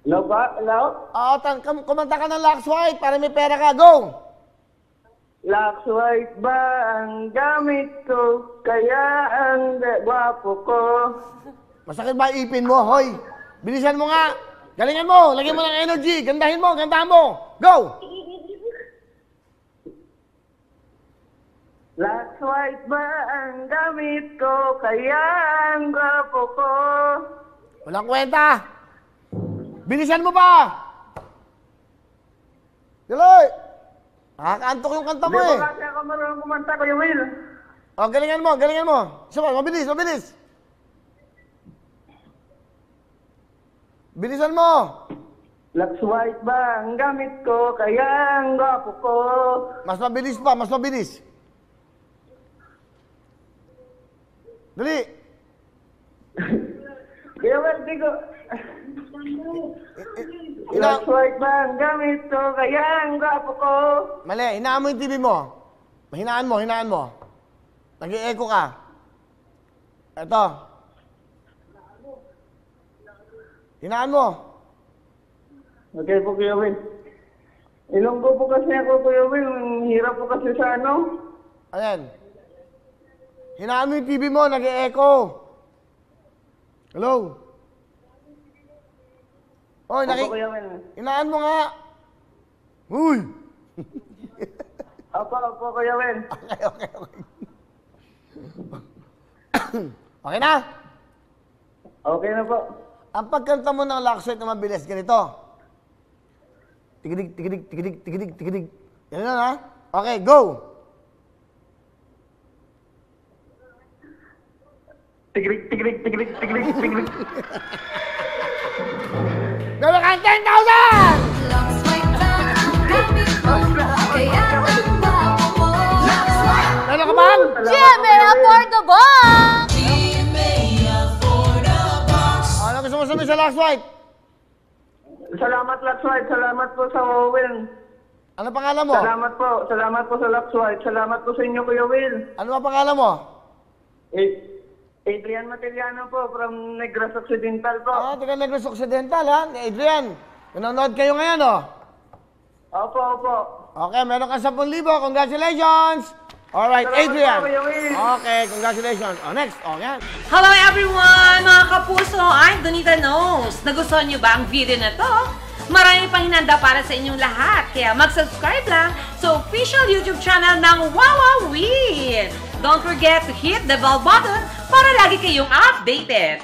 Hello ba? Hello? Oo, kumanta ka ng Lux White para may pera ka. Go! Lux White ba ang gamit ko? Kaya ang gwapo ko. Masakit ba ipin mo, hoy? Bilisan mo nga. Galingan mo. Lagyan mo ng energy. Gandahin mo. Gandahan mo. Go! Lux White ba ang gamit ko? Kaya ang gwapo ko. Walang kwenta. Bilisan mo pa. Daloy. Nakakaantok yung kanta mo Hindi eh. ko kasi ako marunong kumanta, Kuya Will. O, galingan mo. Galingan mo. Isa pa. Mabilis. Mabilis. Bilisan mo. Lux White ba ang gamit ko? Kaya ang gwapo ko. Mas mabilis pa. Mas mabilis. Dali. Kuya Will, di ko... Lux White ba ang gamit ko? Kaya ang gwapo ko. Mali. Hinaan mo yung TV mo. Hinaan mo. Hinaan mo. Nag-i-echo ka. Eto. Hinaan mo. Okay po, Kuya Will. Ilonggo po kasi ako, Kuya Will. Hirap po kasi sa ano. Ayan. Hinaan mo yung TV mo. Nag-i-echo. Hello? Oy, Opo, Kuya Will. Hinaan mo nga. Uy! Opo, Kuya Will. Okay. Okay na? Okay na po. Ang pagkanta mo ng Lux White na mabilis, ganito. Tigidig, tigidig, tigidig, tigidig, tigidig. Yan na, ha? Okay, go! Tigrig, tigrig, tigrig, tigrig, tigrig. Gawin ka 10,000! Lux White ba ang gamit ko? Kaya ang gwapo ko. Lux White. Ano ka bang? GMA Affordable! Ano gusto mo sabihin sa Lux White? Salamat, Lux White. Salamat po sa Will. Ano pangalan mo? Salamat po. Salamat po sa Lux White. Salamat po sa inyo, Kuya Will. Ano ba pangalan mo? Adrian Materiano po from Negros Occidental po. Ah, taga Negros Occidental, ha? Ni Adrian. Nanonood kayo ngayon, oh. Opo, opo. Okay, meron ka 10,000. Congratulations! Alright, Salamat Adrian. po, Kuya Will. Okay, congratulations. Oh, next. Oh, yan. Hello everyone! Mga kapuso, I'm Donita Knows. Nagustuhan niyo ba ang video na to? Marami pang hinanda para sa inyong lahat. Kaya mag-subscribe lang sa official YouTube channel ng Wowowin. Don't forget to hit the bell button para lagi kayong updated.